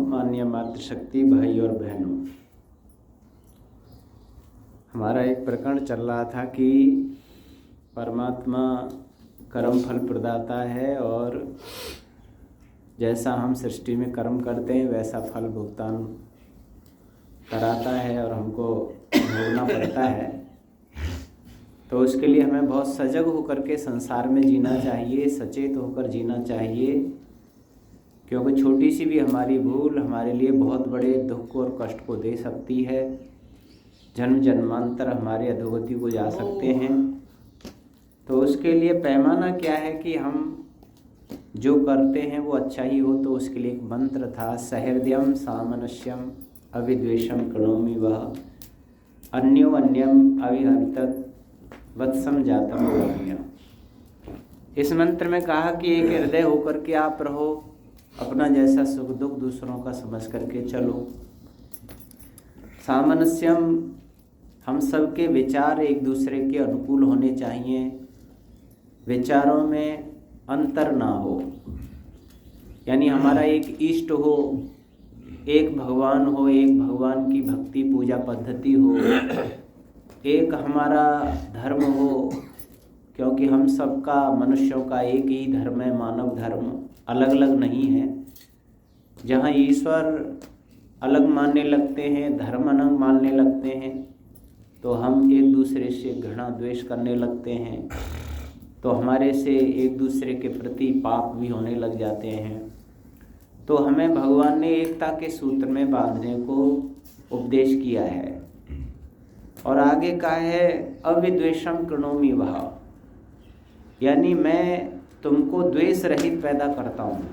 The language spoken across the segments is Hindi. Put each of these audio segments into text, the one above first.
मान्य मातृशक्ति भाई और बहनों, हमारा एक प्रकरण चल रहा था कि परमात्मा कर्म फल प्रदाता है और जैसा हम सृष्टि में कर्म करते हैं वैसा फल भुगतान कराता है और हमको भोगना पड़ता है। तो उसके लिए हमें बहुत सजग होकर के संसार में जीना चाहिए, सचेत होकर जीना चाहिए, क्योंकि छोटी सी भी हमारी भूल हमारे लिए बहुत बड़े दुख और कष्ट को दे सकती है। जन्म जन्मांतर हमारे अधोगति को जा सकते हैं। तो उसके लिए पैमाना क्या है कि हम जो करते हैं वो अच्छा ही हो। तो उसके लिए एक मंत्र था, सहृदयम सामनस्यम अविद्वेषम करोमि वह अन्यो अन्यम अविहरितत वत्सम जातम अवज्ञा। इस मंत्र में कहा कि एक हृदय होकर के आप रहो, अपना जैसा सुख दुख दूसरों का समझ करके चलो। सामनस्यम, हम सबके विचार एक दूसरे के अनुकूल होने चाहिए, विचारों में अंतर ना हो, यानी हमारा एक इष्ट हो, एक भगवान हो, एक भगवान की भक्ति पूजा पद्धति हो, एक हमारा धर्म हो, क्योंकि हम सबका मनुष्यों का एक ही धर्म है, मानव धर्म अलग अलग नहीं है। जहाँ ईश्वर अलग मानने लगते हैं, धर्म अलग मानने लगते हैं, तो हम एक दूसरे से घृणा द्वेष करने लगते हैं, तो हमारे से एक दूसरे के प्रति पाप भी होने लग जाते हैं। तो हमें भगवान ने एकता के सूत्र में बांधने को उपदेश किया है और आगे कहा है अविद्वेषम कृणोमि वह, यानी मैं तुमको द्वेष रहित पैदा करता हूँ।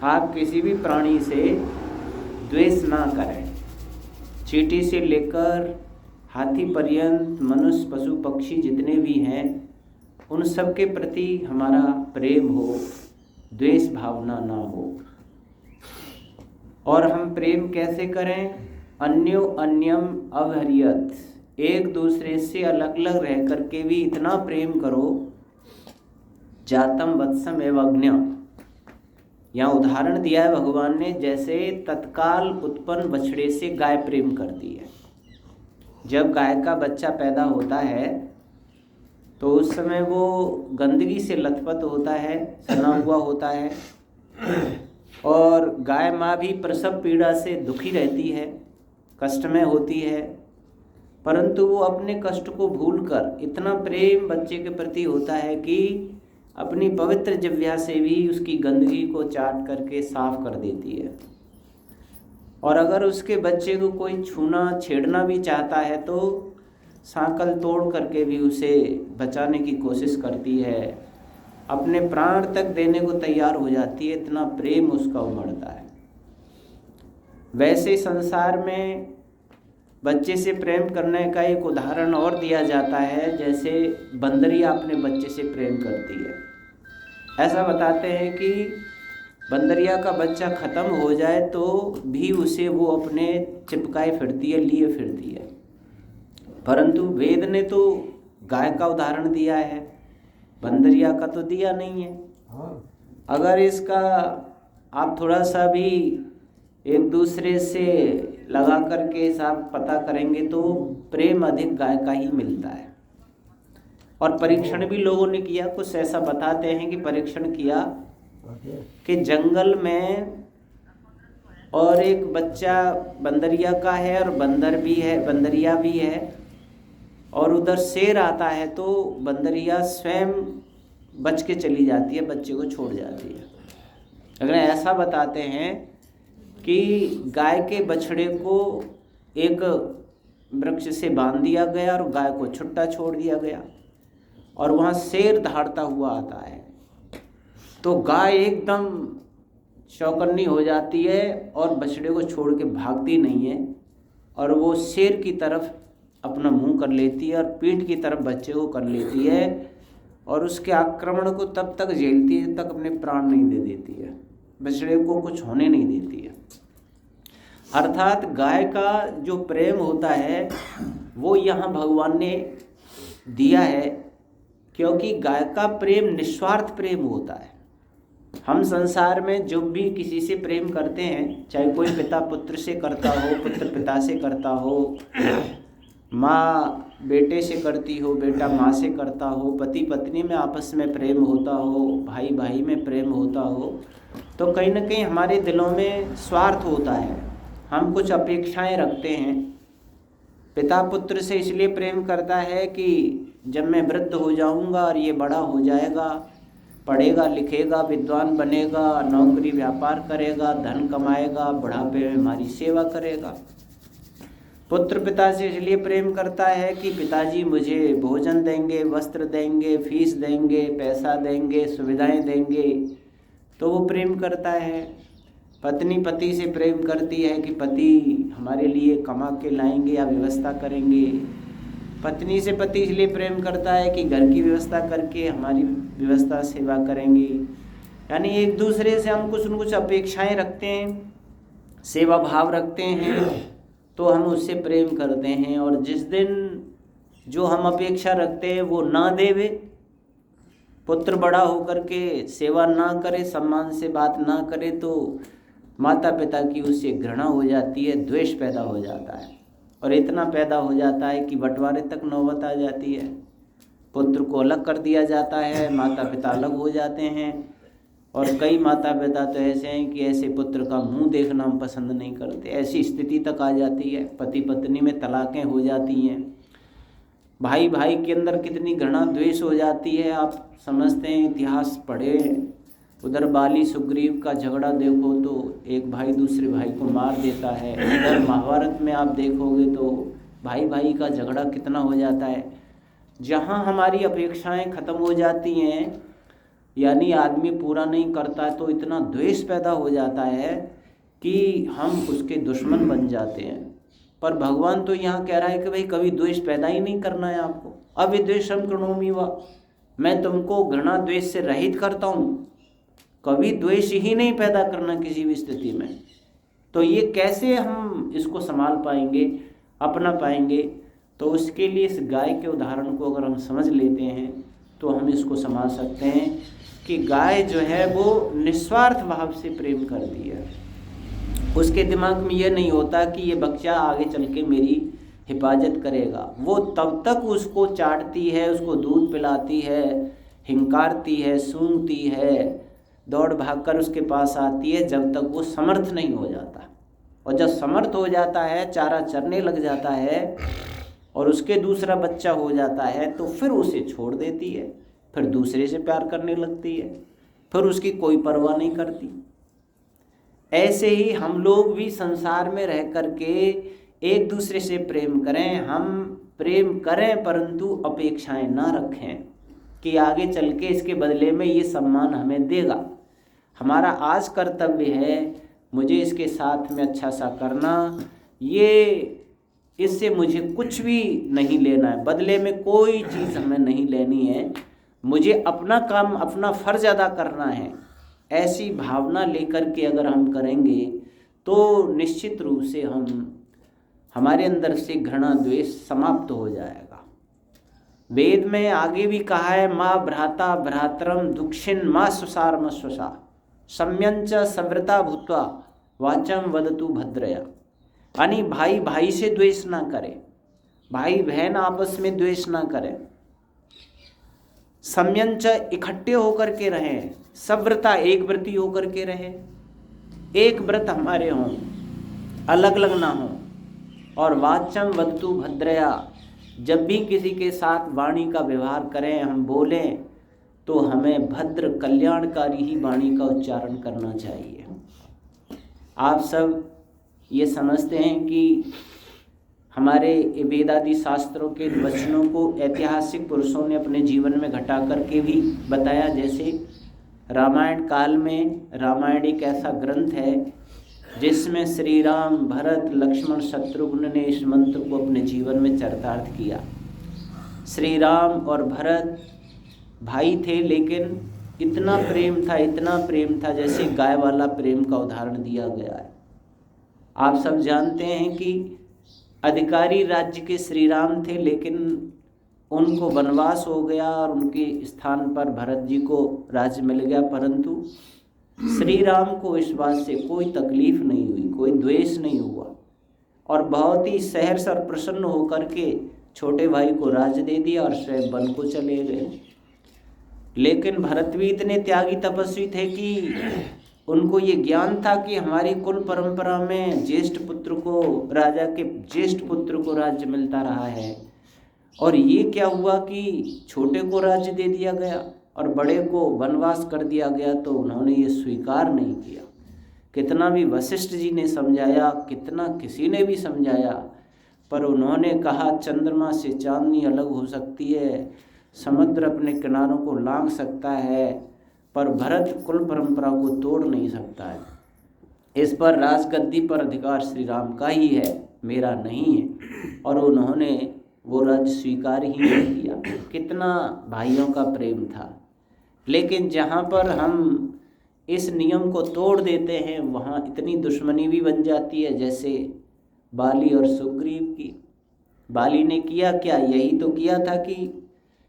आप किसी भी प्राणी से द्वेष ना करें। चींटी से लेकर हाथी पर्यंत मनुष्य पशु पक्षी जितने भी हैं उन सब के प्रति हमारा प्रेम हो, द्वेष भावना ना हो। और हम प्रेम कैसे करें? अन्यो अन्यम अवहरियत, एक दूसरे से अलग अलग रह करके भी इतना प्रेम करो। जातम वत्सम एवं अग्न्य, यहाँ उदाहरण दिया है भगवान ने, जैसे तत्काल उत्पन्न बछड़े से गाय प्रेम करती है। जब गाय का बच्चा पैदा होता है तो उस समय वो गंदगी से लथपथ होता है, सना हुआ होता है, और गाय माँ भी प्रसव पीड़ा से दुखी रहती है, कष्ट में होती है, परंतु वो अपने कष्ट को भूलकर इतना प्रेम बच्चे के प्रति होता है कि अपनी पवित्र जिह्वा से भी उसकी गंदगी को चाट करके साफ कर देती है। और अगर उसके बच्चे को कोई छूना छेड़ना भी चाहता है तो सांकल तोड़ करके भी उसे बचाने की कोशिश करती है, अपने प्राण तक देने को तैयार हो जाती है, इतना प्रेम उसका उमड़ता है। वैसे संसार में बच्चे से प्रेम करने का एक उदाहरण और दिया जाता है, जैसे बंदरिया अपने बच्चे से प्रेम करती है। ऐसा बताते हैं कि बंदरिया का बच्चा ख़त्म हो जाए तो भी उसे वो अपने चिपकाए फिरती है, लिए फिरती है। परंतु वेद ने तो गाय का उदाहरण दिया है, बंदरिया का तो दिया नहीं है। अगर इसका आप थोड़ा सा भी एक दूसरे से लगा करके हिसाब पता करेंगे तो प्रेम अधिक गाय का ही मिलता है। और परीक्षण भी लोगों ने किया, कुछ ऐसा बताते हैं कि परीक्षण किया कि जंगल में और एक बच्चा बंदरिया का है और बंदर भी है, बंदरिया भी है, और उधर शेर आता है तो बंदरिया स्वयं बच के चली जाती है, बच्चे को छोड़ जाती है। अगर ऐसा बताते हैं कि गाय के बछड़े को एक वृक्ष से बांध दिया गया और गाय को छुट्टा छोड़ दिया गया, और वहाँ शेर दहाड़ता हुआ आता है, तो गाय एकदम चौकन्नी हो जाती है और बछड़े को छोड़ के भागती नहीं है, और वो शेर की तरफ अपना मुंह कर लेती है और पीठ की तरफ बच्चे को कर लेती है, और उसके आक्रमण को तब तक झेलती है जब तक अपने प्राण नहीं दे देती है, बछड़े को कुछ होने नहीं देती है। अर्थात गाय का जो प्रेम होता है वो यहाँ भगवान ने दिया है, क्योंकि गाय का प्रेम निस्वार्थ प्रेम होता है। हम संसार में जो भी किसी से प्रेम करते हैं, चाहे कोई पिता पुत्र से करता हो, पुत्र पिता से करता हो, माँ बेटे से करती हो, बेटा माँ से करता हो, पति पत्नी में आपस में प्रेम होता हो, भाई भाई में प्रेम होता हो, तो कहीं ना कहीं हमारे दिलों में स्वार्थ होता है। हम कुछ अपेक्षाएं रखते हैं। पिता पुत्र से इसलिए प्रेम करता है कि जब मैं वृद्ध हो जाऊंगा और ये बड़ा हो जाएगा, पढ़ेगा लिखेगा, विद्वान बनेगा, नौकरी व्यापार करेगा, धन कमाएगा, बुढ़ापे में हमारी सेवा करेगा। पुत्र पिता से इसलिए प्रेम करता है कि पिताजी मुझे भोजन देंगे, वस्त्र देंगे, फीस देंगे, पैसा देंगे, सुविधाएं देंगे, तो वो प्रेम करता है। पत्नी पति से प्रेम करती है कि पति हमारे लिए कमा के लाएंगे या व्यवस्था करेंगे। पत्नी से पति इसलिए प्रेम करता है कि घर की व्यवस्था करके हमारी व्यवस्था सेवा करेंगे। यानी एक दूसरे से हम कुछ न कुछ अपेक्षाएं रखते हैं, सेवा भाव रखते हैं, तो हम उससे प्रेम करते हैं। और जिस दिन जो हम अपेक्षा रखते हैं वो ना देवे, पुत्र बड़ा होकर के सेवा ना करे, सम्मान से बात ना करे, तो माता पिता की उससे घृणा हो जाती है, द्वेष पैदा हो जाता है। और इतना पैदा हो जाता है कि बंटवारे तक नौबत आ जाती है। पुत्र को अलग कर दिया जाता है, माता पिता अलग हो जाते हैं। और कई माता पिता तो ऐसे हैं कि ऐसे पुत्र का मुंह देखना हम पसंद नहीं करते, ऐसी स्थिति तक आ जाती है। पति पत्नी में तलाक़ें हो जाती हैं। भाई भाई के अंदर कितनी घृणा द्वेष हो जाती है, आप समझते हैं। इतिहास पढ़े, उधर बाली सुग्रीव का झगड़ा देखो तो एक भाई दूसरे भाई को मार देता है। इधर महाभारत में आप देखोगे तो भाई भाई का झगड़ा कितना हो जाता है। जहाँ हमारी अपेक्षाएं खत्म हो जाती हैं, यानी आदमी पूरा नहीं करता, तो इतना द्वेष पैदा हो जाता है कि हम उसके दुश्मन बन जाते हैं। पर भगवान तो यहाँ कह रहा है कि भाई कभी द्वेष पैदा ही नहीं करना है आपको। अविद्वेषम कृणोमि वा, मैं तुमको घृणा द्वेष से रहित करता हूँ, कभी द्वेष ही नहीं पैदा करना किसी भी स्थिति में। तो ये कैसे हम इसको संभाल पाएंगे, अपना पाएंगे? तो उसके लिए इस गाय के उदाहरण को अगर हम समझ लेते हैं तो हम इसको संभाल सकते हैं कि गाय जो है वो निस्वार्थ भाव से प्रेम करती है। उसके दिमाग में ये नहीं होता कि ये बच्चा आगे चल के मेरी हिफाजत करेगा। वो तब तक उसको चाटती है, उसको दूध पिलाती है, हिंकारती है, सूंघती है, दौड़ भागकर उसके पास आती है, जब तक वो समर्थ नहीं हो जाता। और जब समर्थ हो जाता है, चारा चरने लग जाता है और उसके दूसरा बच्चा हो जाता है, तो फिर उसे छोड़ देती है, फिर दूसरे से प्यार करने लगती है, फिर उसकी कोई परवाह नहीं करती। ऐसे ही हम लोग भी संसार में रह करके एक दूसरे से प्रेम करें। हम प्रेम करें परंतु अपेक्षाएं ना रखें कि आगे चल के इसके बदले में ये सम्मान हमें देगा। हमारा आज कर्तव्य है मुझे इसके साथ में अच्छा सा करना, ये इससे मुझे कुछ भी नहीं लेना है, बदले में कोई चीज़ हमें नहीं लेनी है, मुझे अपना काम अपना फ़र्ज अदा करना है। ऐसी भावना लेकर के अगर हम करेंगे तो निश्चित रूप से हमारे अंदर से घृणा द्वेष समाप्त हो जाएगा। वेद में आगे भी कहा है, माँ भ्राता भ्रातरम दुक्षिन माँ सुसारम स्वसा सम्यंच सव्रता भूत्वा वाचम वदतु भद्रया। यानी भाई भाई से द्वेष ना करे, भाई बहन आपस में द्वेष ना करें, सम्यंच इकट्ठे होकर के रहें, सव्रता एक व्रती होकर के रहें, एक व्रत हमारे हों, अलग अलग ना हों। और वाचम वदतु भद्रया, जब भी किसी के साथ वाणी का व्यवहार करें, हम बोलें, तो हमें भद्र कल्याणकारी ही वाणी का उच्चारण करना चाहिए। आप सब ये समझते हैं कि हमारे वेदादि शास्त्रों के वचनों को ऐतिहासिक पुरुषों ने अपने जीवन में घटा करके भी बताया। जैसे रामायण काल में, रामायण एक ऐसा ग्रंथ है जिसमें श्री राम, भरत, लक्ष्मण, शत्रुघ्न ने इस मंत्र को अपने जीवन में चरितार्थ किया। श्री राम और भरत भाई थे, लेकिन इतना प्रेम था जैसे गाय वाला प्रेम का उदाहरण दिया गया है। आप सब जानते हैं कि अधिकारी राज्य के श्री राम थे, लेकिन उनको वनवास हो गया और उनके स्थान पर भरत जी को राज्य मिल गया। परंतु श्री राम को इस बात से कोई तकलीफ नहीं हुई, कोई द्वेष नहीं हुआ और बहुत ही सहर्ष और प्रसन्न होकर के छोटे भाई को राज्य दे दिया और स्वयं वन को चले गए। लेकिन भरत भी इतने त्यागी तपस्वी थे कि उनको ये ज्ञान था कि हमारी कुल परंपरा में ज्येष्ठ पुत्र को, राजा के ज्येष्ठ पुत्र को राज्य मिलता रहा है और ये क्या हुआ कि छोटे को राज्य दे दिया गया और बड़े को वनवास कर दिया गया, तो उन्होंने ये स्वीकार नहीं किया। कितना भी वशिष्ठ जी ने समझाया, कितना किसी ने भी समझाया, पर उन्होंने कहा चंद्रमा से चांदनी अलग हो सकती है, समुद्र अपने किनारों को लांघ सकता है, पर भरत कुल परंपरा को तोड़ नहीं सकता है। इस पर राजगद्दी पर अधिकार श्री राम का ही है, मेरा नहीं है। और उन्होंने वो राज्य स्वीकार ही नहीं किया। कितना भाइयों का प्रेम था। लेकिन जहाँ पर हम इस नियम को तोड़ देते हैं वहाँ इतनी दुश्मनी भी बन जाती है। जैसे बाली और सुग्रीव की। बाली ने किया क्या? यही तो किया था कि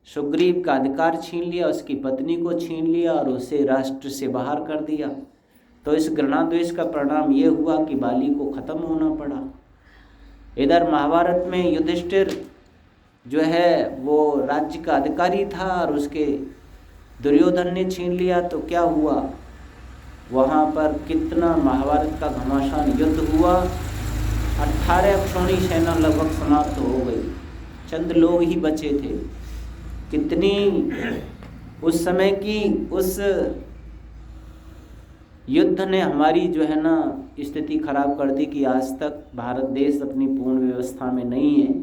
सुग्रीव का अधिकार छीन लिया, उसकी पत्नी को छीन लिया और उसे राष्ट्र से बाहर कर दिया। तो इस घृणाद्वेष का परिणाम ये हुआ कि बाली को ख़त्म होना पड़ा। इधर महाभारत में युधिष्ठिर जो है वो राज्य का अधिकारी था और उसके दुर्योधन ने छीन लिया, तो क्या हुआ? वहाँ पर कितना महाभारत का घमासान युद्ध हुआ। 18 अक्षौणी सेना लगभग समाप्त हो गई, चंद लोग ही बचे थे। कितनी उस समय की उस युद्ध ने हमारी जो है ना स्थिति खराब कर दी कि आज तक भारत देश अपनी पूर्ण व्यवस्था में नहीं है।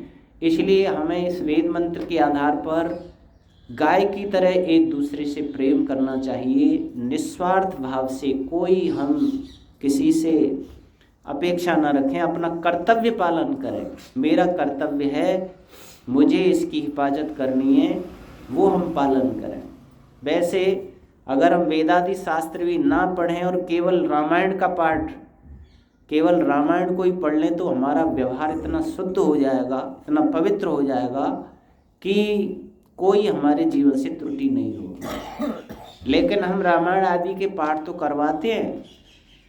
इसलिए हमें इस वेद मंत्र के आधार पर गाय की तरह एक दूसरे से प्रेम करना चाहिए, निस्वार्थ भाव से। कोई हम किसी से अपेक्षा न रखें, अपना कर्तव्य पालन करें। मेरा कर्तव्य है, मुझे इसकी हिफाजत करनी है, वो हम पालन करें। वैसे अगर हम वेदादि शास्त्र भी ना पढ़ें और केवल रामायण का पाठ, केवल रामायण को ही पढ़ लें, तो हमारा व्यवहार इतना शुद्ध हो जाएगा, इतना पवित्र हो जाएगा कि कोई हमारे जीवन से त्रुटि नहीं होगी। लेकिन हम रामायण आदि के पाठ तो करवाते हैं,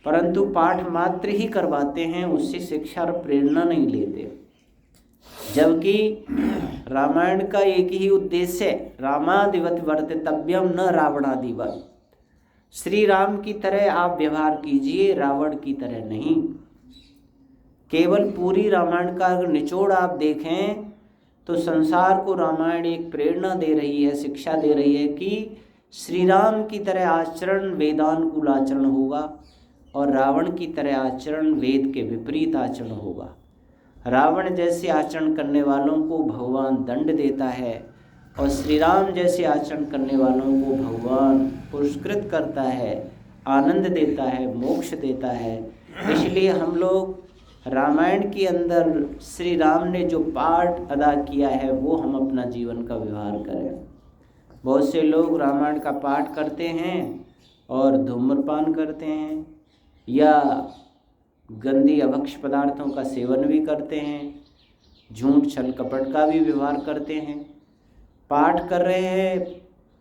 परंतु पाठ मात्र ही करवाते हैं, उससे शिक्षा और प्रेरणा नहीं लेते। जबकि रामायण का एक ही उद्देश्य है, रामादिवत वर्तितव्यम न रावणादिवत। श्री राम की तरह आप व्यवहार कीजिए, रावण की तरह नहीं। केवल पूरी रामायण का अगर निचोड़ आप देखें तो संसार को रामायण एक प्रेरणा दे रही है, शिक्षा दे रही है कि श्री राम की तरह आचरण वेदानुकूल आचरण होगा और रावण की तरह आचरण वेद के विपरीत आचरण होगा। रावण जैसे आचरण करने वालों को भगवान दंड देता है और श्री राम जैसे आचरण करने वालों को भगवान पुरस्कृत करता है, आनंद देता है, मोक्ष देता है। इसलिए हम लोग रामायण के अंदर श्री राम ने जो पाठ अदा किया है वो हम अपना जीवन का व्यवहार करें। बहुत से लोग रामायण का पाठ करते हैं और धूम्रपान करते हैं या गंदी अभक्ष पदार्थों का सेवन भी करते हैं, झूठ छल कपट का भी व्यवहार करते हैं। पाठ कर रहे हैं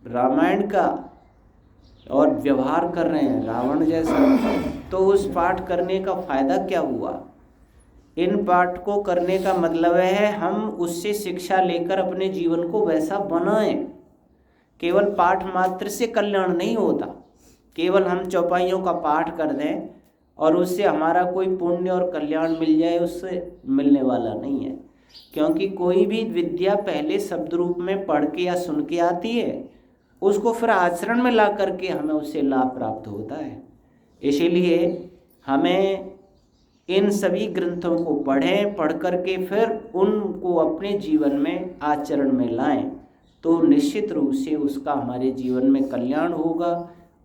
रामायण का और व्यवहार कर रहे हैं रावण जैसा, तो उस पाठ करने का फ़ायदा क्या हुआ? इन पाठ को करने का मतलब है हम उससे शिक्षा लेकर अपने जीवन को वैसा बनाएं। केवल पाठ मात्र से कल्याण नहीं होता। केवल हम चौपाइयों का पाठ कर दें और उससे हमारा कोई पुण्य और कल्याण मिल जाए, उससे मिलने वाला नहीं है। क्योंकि कोई भी विद्या पहले शब्द रूप में पढ़ के या सुन के आती है, उसको फिर आचरण में ला करके हमें उससे लाभ प्राप्त होता है। इसीलिए हमें इन सभी ग्रंथों को पढ़ें, पढ़ करके फिर उनको अपने जीवन में आचरण में लाएं, तो निश्चित रूप से उसका हमारे जीवन में कल्याण होगा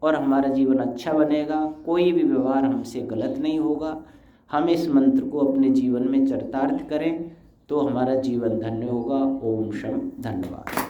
और हमारा जीवन अच्छा बनेगा। कोई भी व्यवहार हमसे गलत नहीं होगा। हम इस मंत्र को अपने जीवन में चरितार्थ करें तो हमारा जीवन धन्य होगा। ओम शम धन्यवाद।